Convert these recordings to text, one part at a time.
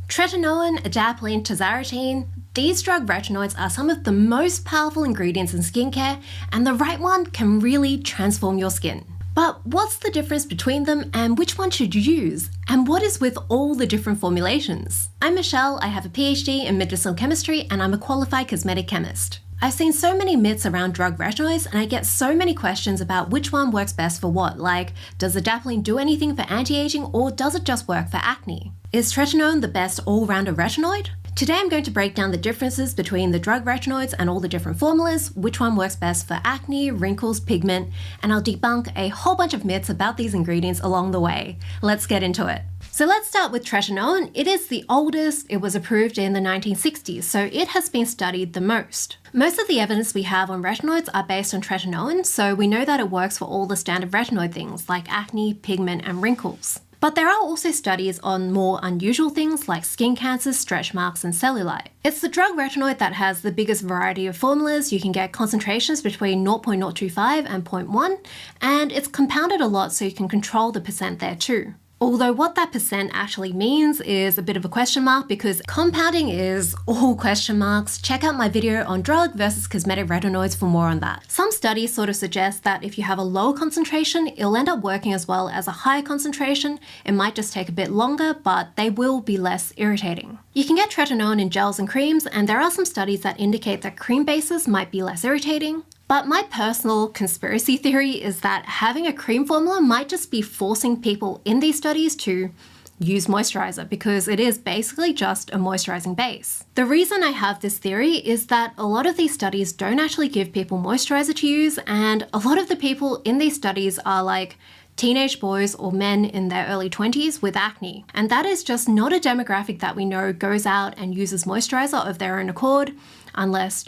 Tretinoin, Adapalene, Tazarotene, these drug retinoids are some of the most powerful ingredients in skincare, and the right one can really transform your skin. But what's the difference between them and which one should you use? And what is with all the different formulations? I'm Michelle, I have a PhD in medicinal chemistry and I'm a qualified cosmetic chemist. I've seen so many myths around drug retinoids and I get so many questions about which one works best for what, like does Adapalene do anything for anti-aging or does it just work for acne? Is tretinoin the best all-rounder retinoid? Today I'm going to break down the differences between the drug retinoids and all the different formulas, which one works best for acne, wrinkles, pigment, and I'll debunk a whole bunch of myths about these ingredients along the way. Let's get into it. So let's start with tretinoin. It is the oldest, it was approved in the 1960s, so it has been studied the most. Most of the evidence we have on retinoids are based on tretinoin, so we know that it works for all the standard retinoid things like acne, pigment, and wrinkles. But there are also studies on more unusual things like skin cancers, stretch marks, and cellulite. It's the drug retinoid that has the biggest variety of formulas. You can get concentrations between 0.025 and 0.1, and it's compounded a lot so you can control the percent there too. Although what that percent actually means is a bit of a question mark because compounding is all question marks. Check out my video on drug versus cosmetic retinoids for more on that. Some studies sort of suggest that if you have a low concentration, it'll end up working as well as a high concentration. It might just take a bit longer, but they will be less irritating. You can get tretinoin in gels and creams, and there are some studies that indicate that cream bases might be less irritating. But my personal conspiracy theory is that having a cream formula might just be forcing people in these studies to use moisturizer because it is basically just a moisturizing base. The reason I have this theory is that a lot of these studies don't actually give people moisturizer to use, and a lot of the people in these studies are like teenage boys or men in their early 20s with acne. And that is just not a demographic that we know goes out and uses moisturizer of their own accord, unless,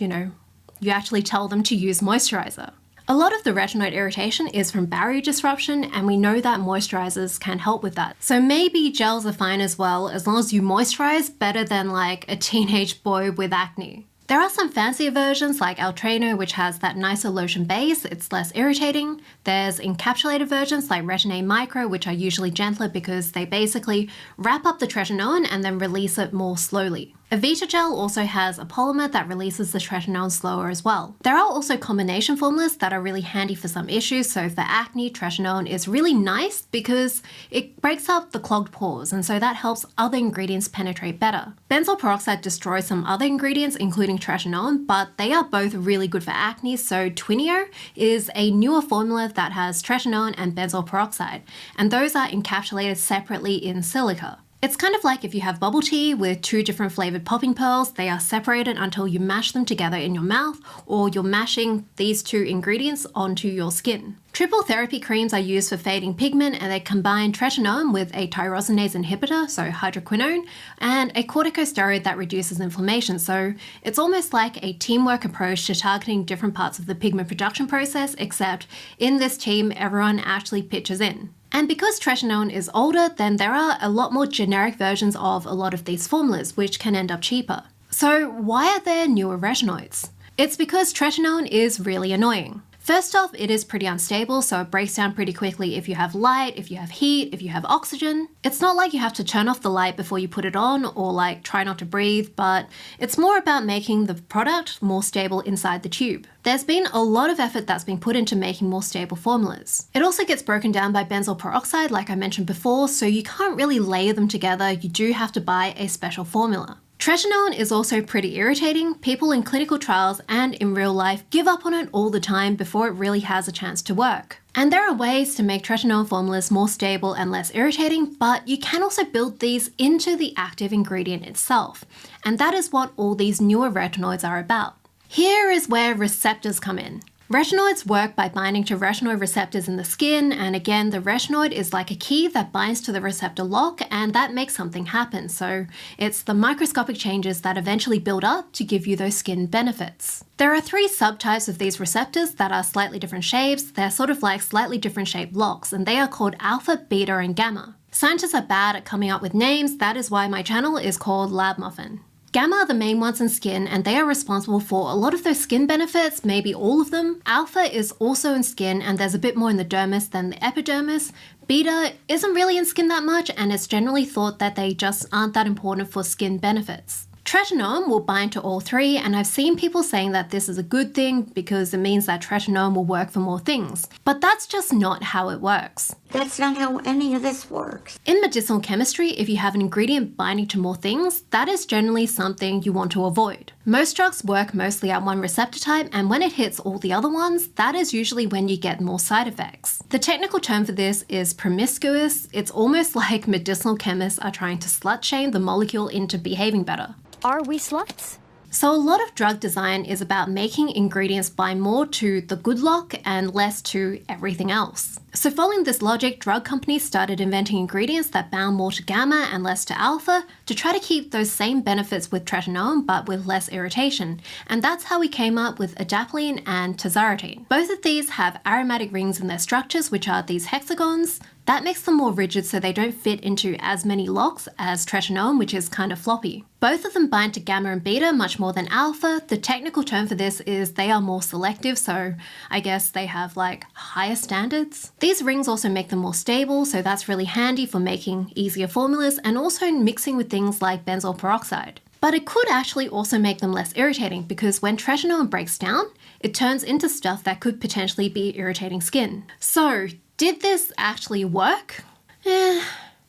you actually tell them to use moisturizer. A lot of the retinoid irritation is from barrier disruption, and we know that moisturizers can help with that. So maybe gels are fine as well, as long as you moisturize better than like a teenage boy with acne. There are some fancier versions like Altreno, which has that nicer lotion base, it's less irritating. There's encapsulated versions like Retin-A Micro, which are usually gentler because they basically wrap up the tretinoin and then release it more slowly. Avita Gel also has a polymer that releases the tretinoin slower as well. There are also combination formulas that are really handy for some issues, so for acne, tretinoin is really nice because it breaks up the clogged pores, and so that helps other ingredients penetrate better. Benzoyl peroxide destroys some other ingredients, including tretinoin, but they are both really good for acne, so Twinio is a newer formula that has tretinoin and benzoyl peroxide, and those are encapsulated separately in silica. It's kind of like if you have bubble tea with two different flavored popping pearls, they are separated until you mash them together in your mouth, or you're mashing these two ingredients onto your skin. Triple therapy creams are used for fading pigment, and they combine tretinoin with a tyrosinase inhibitor, so hydroquinone, and a corticosteroid that reduces inflammation. So it's almost like a teamwork approach to targeting different parts of the pigment production process, except in this team, everyone actually pitches in. And because tretinoin is older, then there are a lot more generic versions of a lot of these formulas, which can end up cheaper. So why are there newer retinoids? It's because tretinoin is really annoying. First off, it is pretty unstable, so it breaks down pretty quickly if you have light, if you have heat, if you have oxygen. It's not like you have to turn off the light before you put it on or like try not to breathe, but it's more about making the product more stable inside the tube. There's been a lot of effort that's been put into making more stable formulas. It also gets broken down by benzoyl peroxide, like I mentioned before, so you can't really layer them together. You do have to buy a special formula. Tretinoin is also pretty irritating. People in clinical trials and in real life give up on it all the time before it really has a chance to work. And there are ways to make tretinoin formulas more stable and less irritating, but you can also build these into the active ingredient itself. And that is what all these newer retinoids are about. Here is where receptors come in. Retinoids work by binding to retinoid receptors in the skin, and again, the retinoid is like a key that binds to the receptor lock, and that makes something happen. So it's the microscopic changes that eventually build up to give you those skin benefits. There are three subtypes of these receptors that are slightly different shapes. They're sort of like slightly different shaped locks, and they are called alpha, beta, and gamma. Scientists are bad at coming up with names. That is why my channel is called Lab Muffin. Gamma are the main ones in skin, and they are responsible for a lot of those skin benefits, maybe all of them. Alpha is also in skin, and there's a bit more in the dermis than the epidermis. Beta isn't really in skin that much, and it's generally thought that they just aren't that important for skin benefits. Tretinoin will bind to all three, and I've seen people saying that this is a good thing because it means that tretinoin will work for more things. But that's just not how it works. That's not how any of this works. In medicinal chemistry, if you have an ingredient binding to more things, that is generally something you want to avoid. Most drugs work mostly at one receptor type, and when it hits all the other ones, that is usually when you get more side effects. The technical term for this is promiscuous. It's almost like medicinal chemists are trying to slut shame the molecule into behaving better. Are we sluts? So a lot of drug design is about making ingredients bind more to the good luck and less to everything else. So following this logic, drug companies started inventing ingredients that bound more to gamma and less to alpha to try to keep those same benefits with tretinoin but with less irritation. And that's how we came up with Adapalene and Tazarotene. Both of these have aromatic rings in their structures, which are these hexagons. That makes them more rigid so they don't fit into as many locks as tretinoin, which is kind of floppy. Both of them bind to gamma and beta much more than alpha. The technical term for this is they are more selective, so I guess they have like higher standards. These rings also make them more stable, so that's really handy for making easier formulas and also mixing with things like benzoyl peroxide. But it could actually also make them less irritating because when tretinoin breaks down, it turns into stuff that could potentially be irritating skin. So, did this actually work?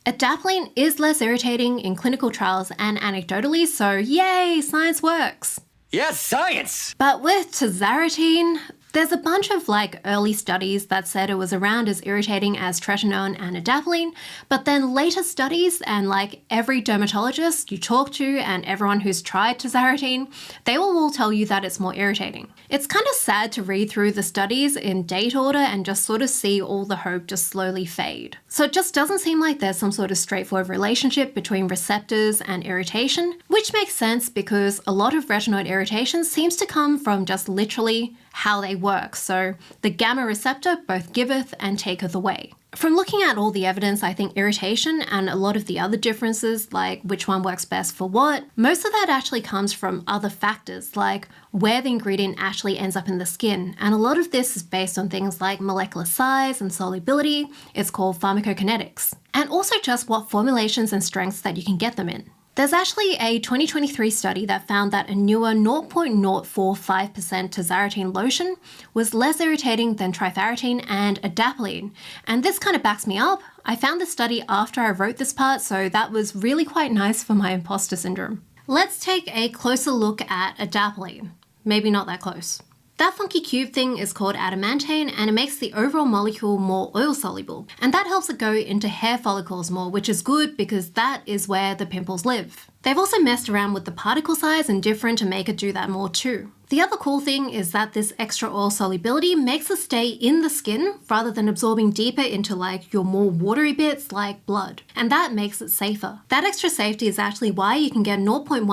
Adapalene is less irritating in clinical trials and anecdotally, so yay, science works. Yes, science! But with Tazarotene, there's a bunch of early studies that said it was around as irritating as tretinoin and adapalene, but then later studies and every dermatologist you talk to and everyone who's tried Tazarotene, they will all tell you that it's more irritating. It's kind of sad to read through the studies in date order and just sort of see all the hope just slowly fade. So it just doesn't seem like there's some sort of straightforward relationship between receptors and irritation, which makes sense because a lot of retinoid irritation seems to come from just literally how they work. So the gamma receptor both giveth and taketh away. From looking at all the evidence, I think irritation and a lot of the other differences, like which one works best for what, most of that actually comes from other factors, like where the ingredient actually ends up in the skin. And a lot of this is based on things like molecular size and solubility. It's called pharmacokinetics. And also just what formulations and strengths that you can get them in. There's actually a 2023 study that found that a newer 0.045% Tazarotene lotion was less irritating than Trifarotene and Adapalene. And this kind of backs me up. I found this study after I wrote this part, so that was really quite nice for my imposter syndrome. Let's take a closer look at Adapalene. Maybe not that close. That funky cube thing is called adamantane, and it makes the overall molecule more oil soluble. And that helps it go into hair follicles more, which is good because that is where the pimples live. They've also messed around with the particle size and Differin to make it do that more too. The other cool thing is that this extra oil solubility makes it stay in the skin rather than absorbing deeper into your more watery bits like blood. And that makes it safer. That extra safety is actually why you can get 0.1%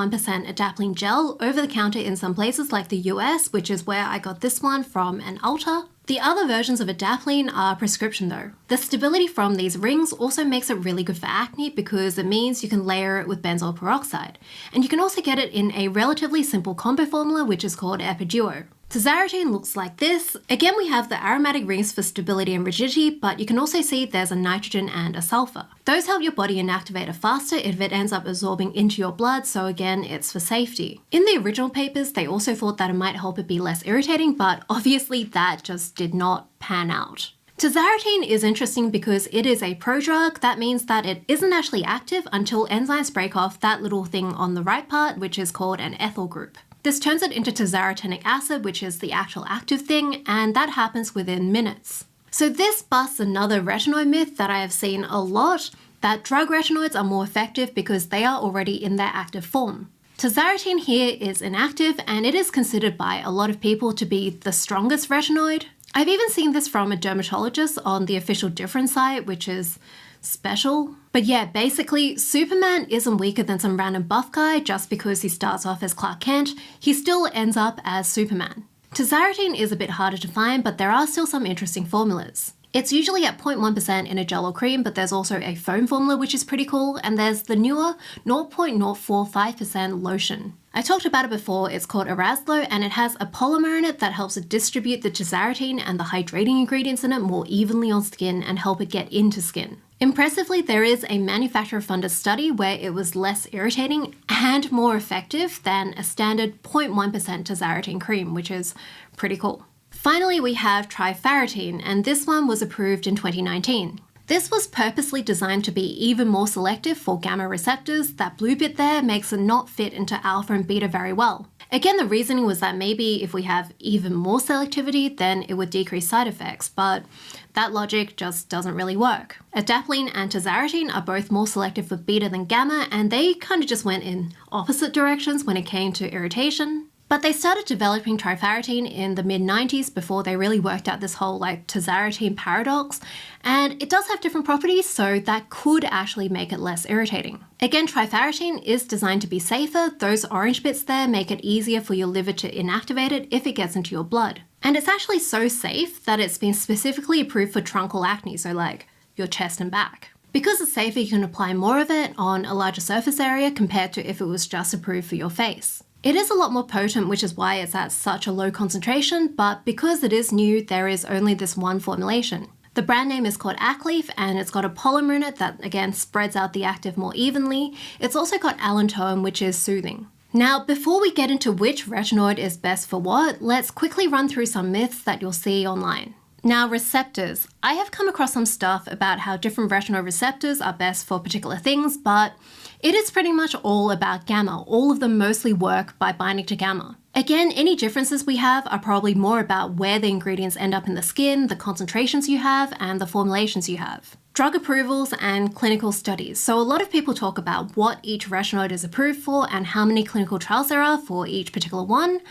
adapalene gel over the counter in some places like the US, which is where I got this one from an Ulta. The other versions of adapalene are prescription though. The stability from these rings also makes it really good for acne because it means you can layer it with benzoyl peroxide. And you can also get it in a relatively simple combo formula which is called Epiduo. Tazarotene looks like this. Again, we have the aromatic rings for stability and rigidity, but you can also see there's a nitrogen and a sulfur. Those help your body inactivate it faster if it ends up absorbing into your blood, so again, it's for safety. In the original papers, they also thought that it might help it be less irritating, but obviously that just did not pan out. Tazarotene is interesting because it is a prodrug. That means that it isn't actually active until enzymes break off that little thing on the right part, which is called an ethyl group. This turns it into tazarotenic acid, which is the actual active thing, and that happens within minutes. So this busts another retinoid myth that I have seen a lot, that drug retinoids are more effective because they are already in their active form. Tazarotene here is inactive, and it is considered by a lot of people to be the strongest retinoid. I've even seen this from a dermatologist on the official Differin site, which is special. But yeah, basically, Superman isn't weaker than some random buff guy just because he starts off as Clark Kent. He still ends up as Superman. Tazarotene is a bit harder to find, but there are still some interesting formulas. It's usually at 0.1% in a gel or cream, but there's also a foam formula, which is pretty cool, and there's the newer 0.045% lotion. I talked about it before, it's called Eraslo, and it has a polymer in it that helps it distribute the Tazarotene and the hydrating ingredients in it more evenly on skin and help it get into skin. Impressively, there is a manufacturer-funded study where it was less irritating and more effective than a standard 0.1% Tazarotene cream, which is pretty cool. Finally, we have Trifarotene, and this one was approved in 2019. This was purposely designed to be even more selective for gamma receptors. That blue bit there makes it not fit into alpha and beta very well. Again, the reasoning was that maybe if we have even more selectivity, then it would decrease side effects, but that logic just doesn't really work. Adapalene and Tazarotene are both more selective for beta than gamma, and they kind of just went in opposite directions when it came to irritation. But they started developing Trifarotene in the mid-90s before they really worked out this whole Tazarotene paradox, and it does have different properties, so that could actually make it less irritating. Again, Trifarotene is designed to be safer. Those orange bits there make it easier for your liver to inactivate it if it gets into your blood. And it's actually so safe that it's been specifically approved for truncal acne, so your chest and back. Because it's safer, you can apply more of it on a larger surface area compared to if it was just approved for your face. It is a lot more potent, which is why it's at such a low concentration, but because it is new, there is only this one formulation. The brand name is called Acleaf, and it's got a polymer in it that, again, spreads out the active more evenly. It's also got allantoin, which is soothing. Now, before we get into which retinoid is best for what, let's quickly run through some myths that you'll see online. Now, receptors. I have come across some stuff about how different retinoid receptors are best for particular things, but it is pretty much all about gamma. All of them mostly work by binding to gamma. Again, any differences we have are probably more about where the ingredients end up in the skin, the concentrations you have, and the formulations you have. Drug approvals and clinical studies. So a lot of people talk about what each retinoid is approved for and how many clinical trials there are for each particular one.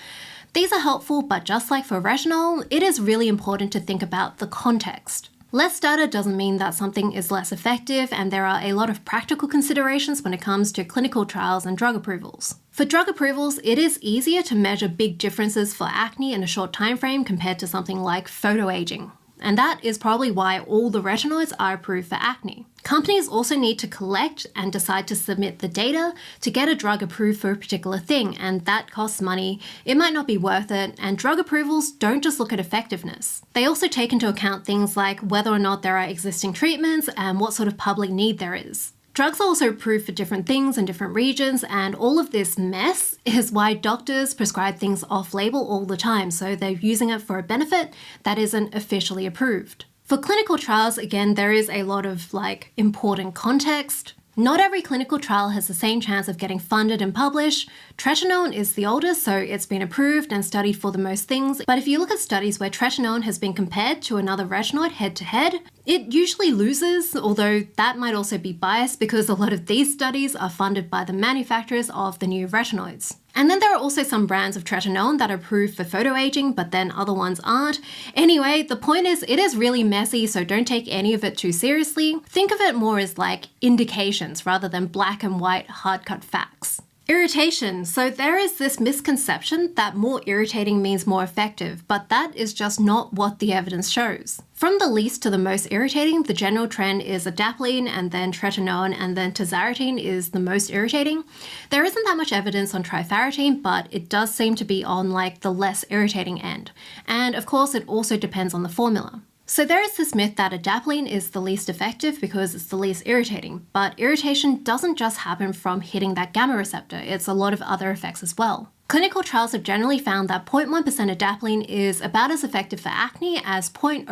These are helpful, but just like for retinol, it is really important to think about the context. Less data doesn't mean that something is less effective, and there are a lot of practical considerations when it comes to clinical trials and drug approvals. For drug approvals, it is easier to measure big differences for acne in a short time frame compared to something like photoaging. And that is probably why all the retinoids are approved for acne. Companies also need to collect and decide to submit the data to get a drug approved for a particular thing, and that costs money. It might not be worth it, and drug approvals don't just look at effectiveness. They also take into account things like whether or not there are existing treatments and what sort of public need there is. Drugs are also approved for different things in different regions, and all of this mess is why doctors prescribe things off-label all the time, so they're using it for a benefit that isn't officially approved. For clinical trials, again, there is a lot of important context. Not every clinical trial has the same chance of getting funded and published. Tretinoin is the oldest, so it's been approved and studied for the most things. But if you look at studies where tretinoin has been compared to another retinoid head-to-head, it usually loses, although that might also be biased because a lot of these studies are funded by the manufacturers of the new retinoids. And then there are also some brands of tretinoin that are approved for photoaging, but then other ones aren't. Anyway, the point is, it is really messy, so don't take any of it too seriously. Think of it more as indications rather than black and white hard-cut facts. Irritation. So there is this misconception that more irritating means more effective, but that is just not what the evidence shows. From the least to the most irritating, the general trend is Adapalene and then Tretinoin and then Tazarotene is the most irritating. There isn't that much evidence on Trifarotene, but it does seem to be on the less irritating end. And of course, it also depends on the formula. So there is this myth that Adapalene is the least effective because it's the least irritating, but irritation doesn't just happen from hitting that gamma receptor, it's a lot of other effects as well. Clinical trials have generally found that 0.1% Adapalene is about as effective for acne as 0.025%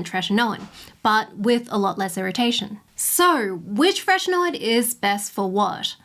Tretinoin, but with a lot less irritation. So, which retinoid is best for what?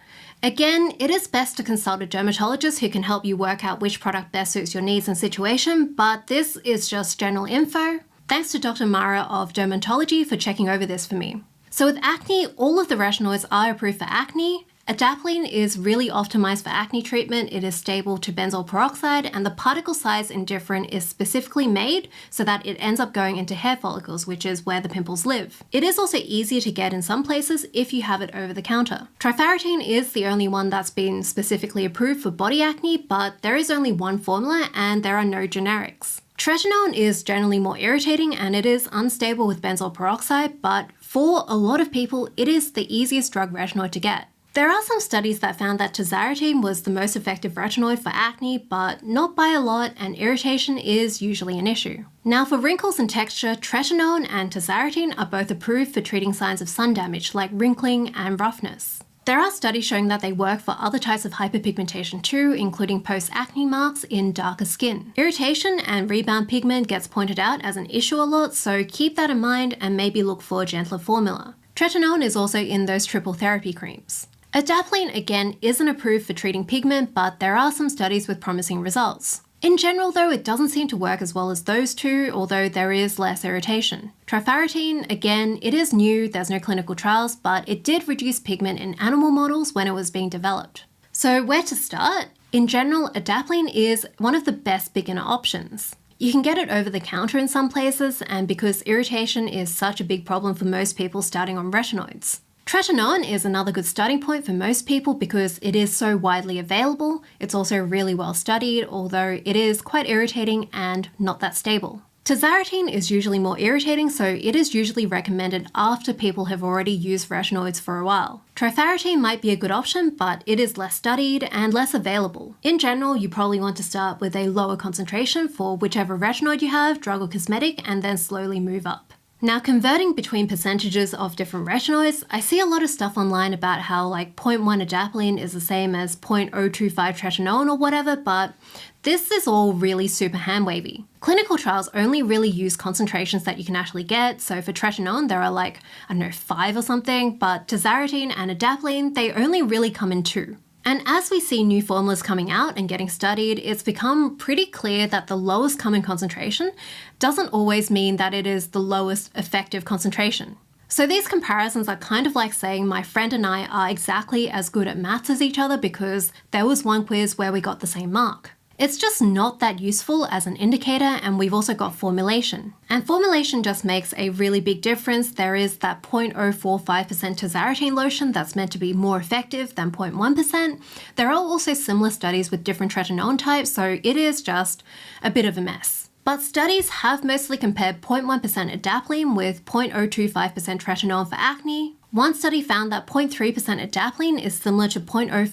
Again, it is best to consult a dermatologist who can help you work out which product best suits your needs and situation, but this is just general info. Thanks to Dr. Mara of Dermomtology for checking over this for me. So with acne, all of the retinoids are approved for acne. Adapalene is really optimized for acne treatment. It is stable to benzoyl peroxide, and the particle size in Differin is specifically made so that it ends up going into hair follicles, which is where the pimples live. It is also easier to get in some places if you have it over the counter. Trifarotene is the only one that's been specifically approved for body acne, but there is only one formula and there are no generics. Tretinoin is generally more irritating and it is unstable with benzoyl peroxide, but for a lot of people, it is the easiest drug retinoid to get. There are some studies that found that Tazarotene was the most effective retinoid for acne, but not by a lot, and irritation is usually an issue. Now for wrinkles and texture, Tretinoin and Tazarotene are both approved for treating signs of sun damage like wrinkling and roughness. There are studies showing that they work for other types of hyperpigmentation too, including post-acne marks in darker skin. Irritation and rebound pigment gets pointed out as an issue a lot, so keep that in mind and maybe look for a gentler formula. Tretinoin is also in those triple therapy creams. Adapalene again isn't approved for treating pigment, but there are some studies with promising results. In general though, it doesn't seem to work as well as those two, although there is less irritation. Trifarotene, again, it is new, there's no clinical trials, but it did reduce pigment in animal models when it was being developed. So where to start? In general, Adapalene is one of the best beginner options. You can get it over the counter in some places, and because irritation is such a big problem for most people starting on retinoids. Tretinoin is another good starting point for most people because it is so widely available. It's also really well studied, although it is quite irritating and not that stable. Tazarotene is usually more irritating, so it is usually recommended after people have already used retinoids for a while. Trifarotene might be a good option, but it is less studied and less available. In general, you probably want to start with a lower concentration for whichever retinoid you have, drug or cosmetic, and then slowly move up. Now, converting between percentages of different retinoids, I see a lot of stuff online about how like 0.1 Adapalene is the same as 0.025 Tretinoin or whatever, but this is all really super hand-wavy. Clinical trials only really use concentrations that you can actually get, so for Tretinoin there are like, 5 or something, but Tazarotene and Adapalene, they only really come in 2. And as we see new formulas coming out and getting studied, it's become pretty clear that the lowest common concentration doesn't always mean that it is the lowest effective concentration. So these comparisons are kind of like saying my friend and I are exactly as good at maths as each other because there was one quiz where we got the same mark. It's just not that useful as an indicator, and we've also got formulation. And formulation just makes a really big difference. There is that 0.045% Tazarotene lotion that's meant to be more effective than 0.1%. There are also similar studies with different Tretinoin types, so it is just a bit of a mess. But studies have mostly compared 0.1% Adapalene with 0.025% Tretinoin for acne. One study found that 0.3% Adapalene is similar to 0.05%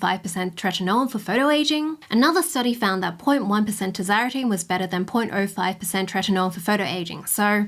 Tretinoin for photoaging. Another study found that 0.1% Tazarotene was better than 0.05% Tretinoin for photoaging. So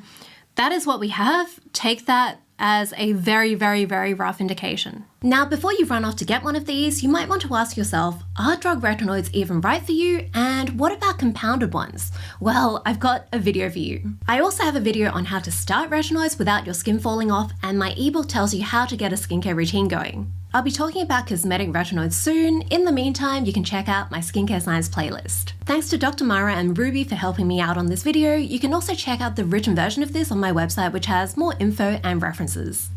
that is what we have. Take that as a very, very, very rough indication. Now, before you run off to get one of these, you might want to ask yourself, are drug retinoids even right for you? And what about compounded ones? Well, I've got a video for you. I also have a video on how to start retinoids without your skin falling off, and my ebook tells you how to get a skincare routine going. I'll be talking about cosmetic retinoids soon. In the meantime, you can check out my skincare science playlist. Thanks to Dr. Mara and Ruby for helping me out on this video. You can also check out the written version of this on my website, which has more info and references.